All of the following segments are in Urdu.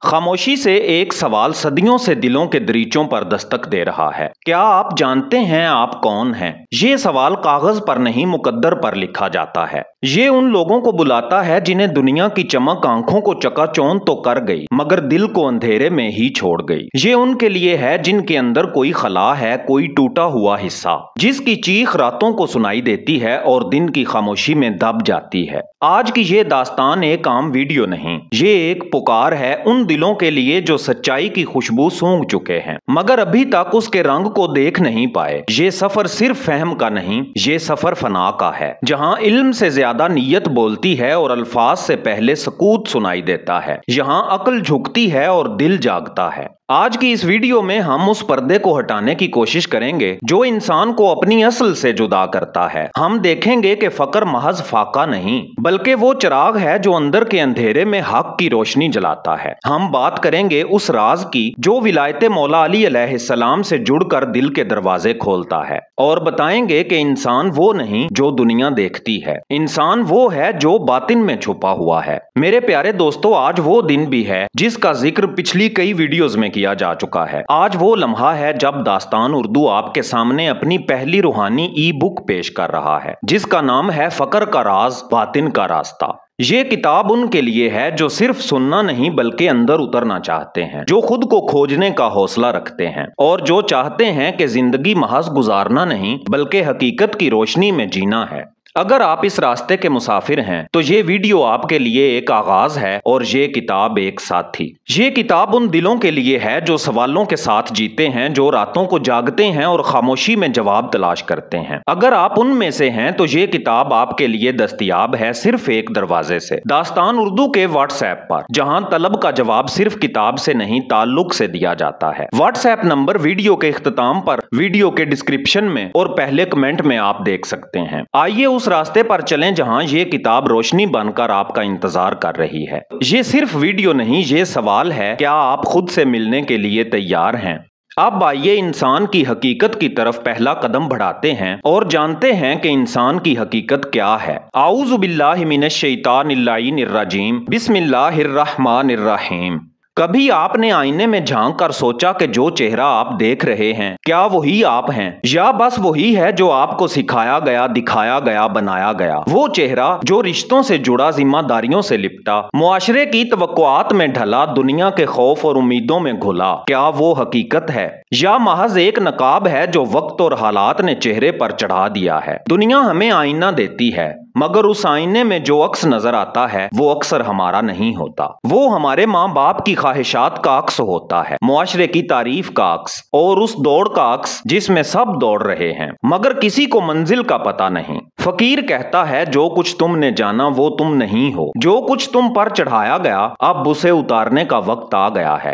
خاموشی سے ایک سوال صدیوں سے دلوں کے دریچوں پر دستک دے رہا ہے۔ کیا آپ جانتے ہیں آپ کون ہیں؟ یہ سوال کاغذ پر نہیں مقدر پر لکھا جاتا ہے۔ یہ ان لوگوں کو بلاتا ہے جنہیں دنیا کی چمک آنکھوں کو چکا چوند تو کر گئی مگر دل کو اندھیرے میں ہی چھوڑ گئی۔ یہ ان کے لیے ہے جن کے اندر کوئی خلا ہے، کوئی ٹوٹا ہوا حصہ، جس کی چیخ راتوں کو سنائی دیتی ہے اور دن کی خاموشی میں دب جاتی ہے۔ آج کی یہ داستان ایک عام ویڈیو نہیں، یہ ایک پکار ہے ان دلوں کے لیے جو سچائی کی خوشبو سونگھ چکے ہیں مگر ابھی تک اس کے رنگ کو دیکھ نہیں پائے۔ یہ سفر صرف فہم کا نہیں، یہ سفر فنا کا ہے، جہاں علم سے زیادہ نیت بولتی ہے اور الفاظ سے پہلے سکوت سنائی دیتا ہے، یہاں عقل جھکتی ہے اور دل جاگتا ہے۔ آج کی اس ویڈیو میں ہم اس پردے کو ہٹانے کی کوشش کریں گے جو انسان کو اپنی اصل سے جدا کرتا ہے۔ ہم دیکھیں گے کہ فقر محض فاقہ نہیں بلکہ وہ چراغ ہے جو اندر کے اندھیرے میں حق کی روشنی جلاتا ہے۔ ہم بات کریں گے اس راز کی جو ولایت مولا علی علیہ السلام سے جڑ کر دل کے دروازے کھولتا ہے، اور بتائیں گے کہ انسان وہ نہیں جو دنیا دیکھتی ہے، انسان وہ ہے جو باطن میں چھپا ہوا ہے۔ میرے پیارے دوستو، آج وہ دن بھی ہے جس کا ذکر پچھلی کئی ویڈیوز میں کیا جا چکا ہے۔ آج وہ لمحہ ہے جب داستان اردو آپ کے سامنے اپنی پہلی روحانی ای بک پیش کر رہا ہے، جس کا نام ہے فقر کا راز، باطن کا راستہ۔ یہ کتاب ان کے لیے ہے جو صرف سننا نہیں بلکہ اندر اترنا چاہتے ہیں، جو خود کو کھوجنے کا حوصلہ رکھتے ہیں اور جو چاہتے ہیں کہ زندگی محض گزارنا نہیں بلکہ حقیقت کی روشنی میں جینا ہے۔ اگر آپ اس راستے کے مسافر ہیں تو یہ ویڈیو آپ کے لیے ایک آغاز ہے اور یہ کتاب ایک ساتھی۔ یہ کتاب ان دلوں کے لیے ہے جو سوالوں کے ساتھ جیتے ہیں، جو راتوں کو جاگتے ہیں اور خاموشی میں جواب تلاش کرتے ہیں۔ اگر آپ ان میں سے ہیں تو یہ کتاب آپ کے لیے دستیاب ہے صرف ایک دروازے سے، داستان اردو کے واٹس ایپ پر، جہاں طلب کا جواب صرف کتاب سے نہیں تعلق سے دیا جاتا ہے۔ واٹس ایپ نمبر ویڈیو کے اختتام پر، ویڈیو کے ڈسکرپشن میں اور پہلے کمنٹ میں آپ دیکھ سکتے ہیں۔ آئیے اس راستے پر چلیں جہاں یہ کتاب روشنی بن کر آپ کا انتظار کر رہی ہے۔ یہ صرف ویڈیو نہیں، یہ سوال ہے، کیا آپ خود سے ملنے کے لیے تیار ہیں؟ اب آئیے انسان کی حقیقت کی طرف پہلا قدم بڑھاتے ہیں اور جانتے ہیں کہ انسان کی حقیقت کیا ہے۔ اعوذ باللہ من الشیطان اللعین الرجیم، بسم اللہ الرحمن الرحیم۔ کبھی آپ نے آئینے میں جھانک کر سوچا کہ جو چہرہ آپ دیکھ رہے ہیں کیا وہی آپ ہیں، یا بس وہی ہے جو آپ کو سکھایا گیا، دکھایا گیا، بنایا گیا؟ وہ چہرہ جو رشتوں سے جڑا، ذمہ داریوں سے لپٹا، معاشرے کی توقعات میں ڈھلا، دنیا کے خوف اور امیدوں میں گھلا، کیا وہ حقیقت ہے یا محض ایک نقاب ہے جو وقت اور حالات نے چہرے پر چڑھا دیا ہے؟ دنیا ہمیں آئینہ دیتی ہے مگر اس آئینے میں جو عکس نظر آتا ہے وہ اکثر ہمارا نہیں ہوتا۔ وہ ہمارے ماں باپ کی خواہشات کا عکس ہوتا ہے، معاشرے کی تعریف کا عکس، اور اس دوڑ کا عکس جس میں سب دوڑ رہے ہیں مگر کسی کو منزل کا پتہ نہیں۔ فقیر کہتا ہے جو کچھ تم نے جانا وہ تم نہیں ہو، جو کچھ تم پر چڑھایا گیا اب اسے اتارنے کا وقت آ گیا ہے۔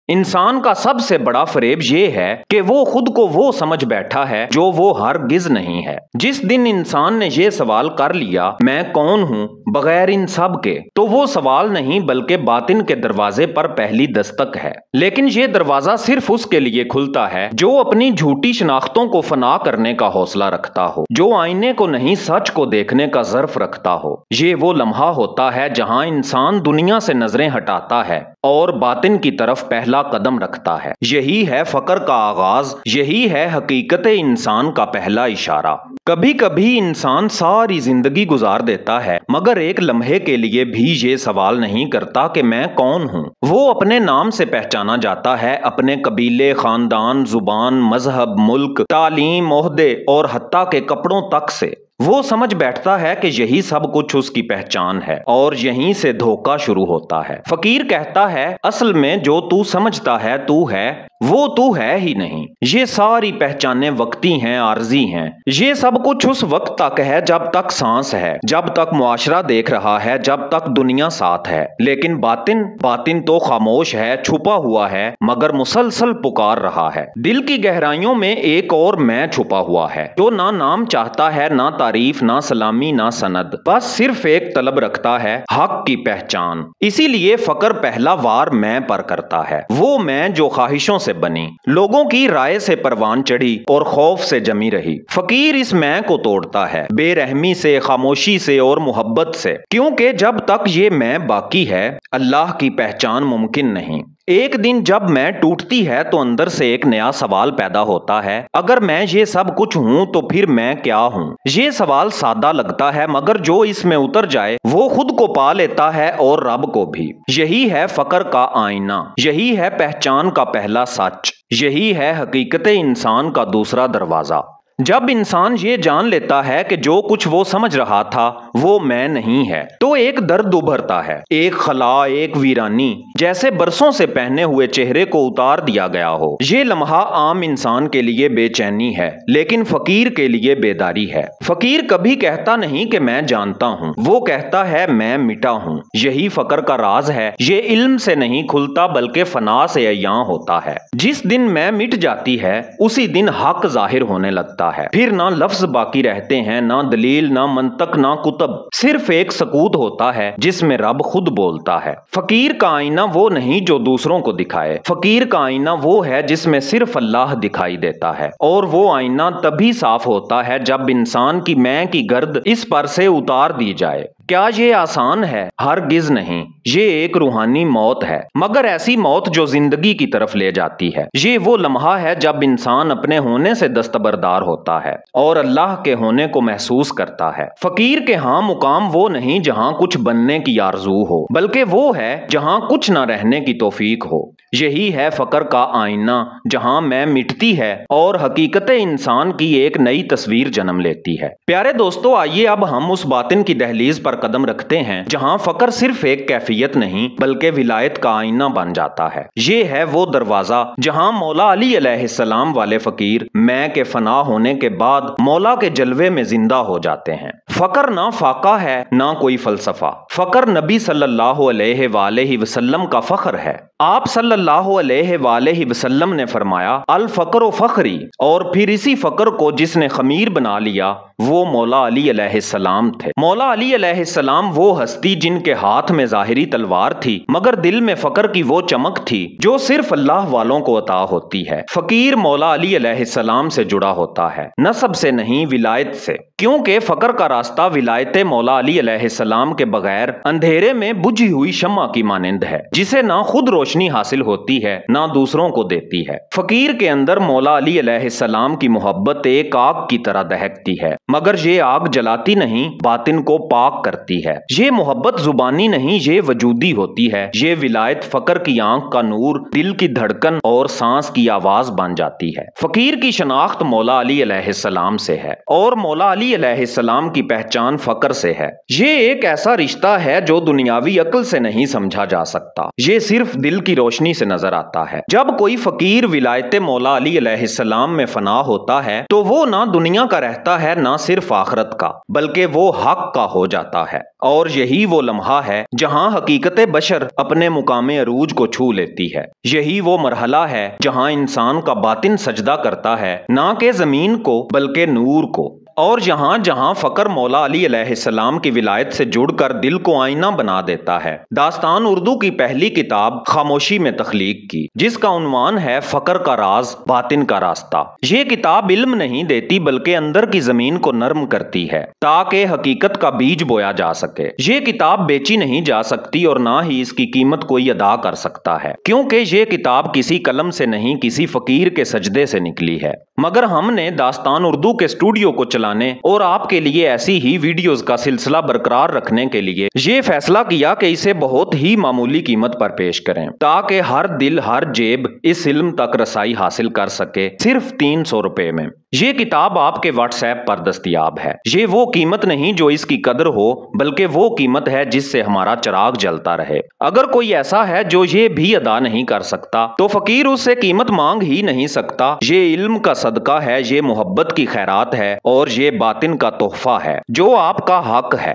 انسان کا سب سے بڑا فریب یہ ہے کہ وہ خود کو وہ سمجھ بیٹھا ہے جو وہ ہرگز نہیں ہے۔ جس دن انسان نے یہ سوال کر لیا، میں کون ہوں، بغیر ان سب کے، تو وہ سوال نہیں بلکہ باطن کے دروازے پر پہلی دستک ہے۔ لیکن یہ دروازہ صرف اس کے لیے کھلتا ہے جو اپنی جھوٹی شناختوں کو فنا کرنے کا حوصلہ رکھتا ہو، جو آئینے کو نہیں سچ کو دیکھنے کا ظرف رکھتا ہو۔ یہ وہ لمحہ ہوتا ہے جہاں انسان دنیا سے نظریں ہٹاتا ہے اور باطن کی طرف پہلا قدم رکھتا ہے۔ یہی ہے فقر کا آغاز، یہی ہے حقیقت انسان کا پہلا اشارہ۔ کبھی کبھی انسان ساری زندگی گزار دیتا ہے مگر ایک لمحے کے لیے بھی یہ سوال نہیں کرتا کہ میں کون ہوں۔ وہ اپنے نام سے پہچانا جاتا ہے، اپنے قبیلے، خاندان، زبان، مذہب، ملک، تعلیم، عہدے اور حتیٰ کہ کپڑوں تک سے۔ وہ سمجھ بیٹھتا ہے کہ یہی سب کچھ اس کی پہچان ہے اور یہیں سے دھوکہ شروع ہوتا ہے۔ فقیر کہتا ہے اصل میں جو تو سمجھتا ہے تو ہے وہ تو ہے ہی نہیں۔ یہ ساری پہچانیں وقتی ہیں، عارضی ہیں۔ یہ سب کچھ اس وقت تک ہے جب تک سانس ہے، جب تک معاشرہ دیکھ رہا ہے، جب تک دنیا ساتھ ہے۔ لیکن باطن تو خاموش ہے، چھپا ہوا ہے مگر مسلسل پکار رہا ہے۔ دل کی گہرائیوں میں ایک اور میں چھپا ہوا ہے جو نہ نام چاہتا ہے، نہ تعریف، نہ سلامی، نہ سند، بس صرف ایک طلب رکھتا ہے، حق کی پہچان۔ اسی لیے فقر پہلا وار میں پر کرتا ہے، وہ میں جو خواہشوں سے سے بنی، لوگوں کی رائے سے پروان چڑھی اور خوف سے جمی رہی۔ فقیر اس میں کو توڑتا ہے، بے رحمی سے، خاموشی سے اور محبت سے، کیونکہ جب تک یہ میں باقی ہے اللہ کی پہچان ممکن نہیں۔ ایک دن جب میں ٹوٹتی ہے تو اندر سے ایک نیا سوال پیدا ہوتا ہے، اگر میں یہ سب کچھ ہوں تو پھر میں کیا ہوں؟ یہ سوال سادہ لگتا ہے، مگر جو اس میں اتر جائے وہ خود کو پا لیتا ہے اور رب کو بھی۔ یہی ہے فقر کا آئینہ، یہی ہے پہچان کا پہلا سچ، یہی ہے حقیقت انسان کا دوسرا دروازہ۔ جب انسان یہ جان لیتا ہے کہ جو کچھ وہ سمجھ رہا تھا وہ میں نہیں ہے، تو ایک درد ابھرتا ہے، ایک خلا، ایک ویرانی، جیسے برسوں سے پہنے ہوئے چہرے کو اتار دیا گیا ہو۔ یہ لمحہ عام انسان کے لیے بے چینی ہے، لیکن فقیر کے لیے بیداری ہے۔ فقیر کبھی کہتا نہیں کہ میں جانتا ہوں، وہ کہتا ہے میں مٹا ہوں۔ یہی فقر کا راز ہے، یہ علم سے نہیں کھلتا بلکہ فنا سے عیاں ہوتا ہے۔ جس دن میں مٹ جاتی ہے اسی دن حق ظاہر ہونے لگتا ہے، پھر نہ لفظ باقی رہتے ہیں، نہ دلیل، نہ منطق، نہ کتب، صرف ایک سکوت ہوتا ہے جس میں رب خود بولتا ہے۔ فقیر کا آئینہ وہ نہیں جو دوسروں کو دکھائے، فقیر کا آئینہ وہ ہے جس میں صرف اللہ دکھائی دیتا ہے، اور وہ آئینہ تبھی صاف ہوتا ہے جب انسان کی میں کی گرد اس پر سے اتار دی جائے۔ کیا یہ آسان ہے؟ ہرگز نہیں، یہ ایک روحانی موت ہے، مگر ایسی موت جو زندگی کی طرف لے جاتی ہے۔ یہ وہ لمحہ ہے جب انسان اپنے ہونے سے دستبردار ہوتا ہے اور اللہ کے ہونے کو محسوس کرتا ہے۔ فقیر کے ہاں مقام وہ نہیں جہاں کچھ بننے کی آرزو ہو، بلکہ وہ ہے جہاں کچھ نہ رہنے کی توفیق ہو۔ یہی ہے فقر کا آئینہ، جہاں میں مٹتی ہے اور حقیقت انسان کی ایک نئی تصویر جنم لیتی ہے۔ پیارے دوستو، آئیے اب ہم اس باطن کی دہلیز پر قدم رکھتے ہیں جہاں فقر صرف ایک کیفیت نہیں بلکہ ولایت کا آئینہ بن جاتا ہے۔ یہ ہے وہ دروازہ جہاں مولا علی علیہ السلام والے فقیر میں کے فنا ہونے کے بعد مولا کے جلوے میں زندہ ہو جاتے ہیں۔ فقر نہ فاقہ ہے نہ کوئی فلسفہ، فقر نبی صلی اللہ علیہ وآلہ وسلم کا فخر ہے۔ آپ صلی اللہ علیہ وآلہ وسلم نے فرمایا الفقر فخری، اور پھر اسی فقر کو جس نے خمیر بنا لیا وہ مولا علی علیہ السلام تھے۔ مولا علی علیہ السلام وہ ہستی جن کے ہاتھ میں ظاہری تلوار تھی مگر دل میں فقر کی وہ چمک تھی جو صرف اللہ والوں کو عطا ہوتی ہے۔ فقیر مولا علی علیہ السلام سے جڑا ہوتا ہے، نسب سے نہیں ولایت سے، کیونکہ فقر کا راستہ ولایت مولا علی علیہ السلام کے بغیر اندھیرے میں بجھی ہوئی شمع کی مانند ہے، جسے نہ خود روشنی حاصل ہوتی ہے نہ دوسروں کو دیتی ہے۔ فقیر کے اندر مولا علی علیہ السلام کی محبت ایک آگ کی طرح دہکتی ہے، مگر یہ آگ جلاتی نہیں، باطن کو پاک کرتی ہے۔ یہ محبت زبانی نہیں، یہ وجودی ہوتی ہے۔ یہ ولایت فقر کی آنکھ کا نور، دل کی دھڑکن اور سانس کی آواز بن جاتی ہے۔ فقیر کی شناخت مولا علی علیہ السلام سے ہے اور مولا علی علیہ السلام کی پہچان فقر سے ہے۔ یہ ایک ایسا رشتہ ہے جو دنیاوی عقل سے نہیں سمجھا جا سکتا، یہ صرف دل کی روشنی سے نظر آتا ہے۔ جب کوئی فقیر ولایت مولا علی علیہ السلام میں فنا ہوتا ہے تو وہ نہ دنیا کا رہتا ہے نہ صرف آخرت کا، بلکہ وہ حق کا ہو جاتا ہے، اور یہی وہ لمحہ ہے جہاں حقیقت بشر اپنے مقام عروج کو چھو لیتی ہے۔ یہی وہ مرحلہ ہے جہاں انسان کا باطن سجدہ کرتا ہے، نہ کہ زمین کو بلکہ نور کو، اور جہاں جہاں فقر مولا علی علیہ السلام کی ولایت سے جڑ کر دل کو آئینہ بنا دیتا ہے۔ داستان اردو کی پہلی کتاب خاموشی میں تخلیق کی، جس کا عنوان ہے فقر کا راز، باطن کا راستہ۔ یہ کتاب علم نہیں دیتی بلکہ اندر کی زمین کو نرم کرتی ہے تاکہ حقیقت کا بیج بویا جا سکے۔ یہ کتاب بیچی نہیں جا سکتی اور نہ ہی اس کی قیمت کوئی ادا کر سکتا ہے، کیونکہ یہ کتاب کسی قلم سے نہیں، کسی فقیر کے سجدے سے نکلی ہے۔ مگر ہم نے داستان اردو کے اسٹوڈیو کو چلانے اور آپ کے لیے ایسی ہی ویڈیوز کا سلسلہ برقرار رکھنے کے لیے یہ فیصلہ کیا کہ اسے بہت ہی معمولی قیمت پر پیش کریں تاکہ ہر دل، ہر جیب اس علم تک رسائی حاصل کر سکے، صرف 300 روپے میں۔ یہ کتاب آپ کے واٹس ایپ پر دستیاب ہے۔ یہ وہ قیمت نہیں جو اس کی قدر ہو، بلکہ وہ قیمت ہے جس سے ہمارا چراغ جلتا رہے۔ اگر کوئی ایسا ہے جو یہ بھی ادا نہیں کر سکتا تو فقیر اس سے قیمت مانگ ہی نہیں سکتا۔ یہ علم کا صدقہ ہے، یہ محبت کی خیرات ہے اور یہ باطن کا تحفہ ہے جو آپ کا حق ہے۔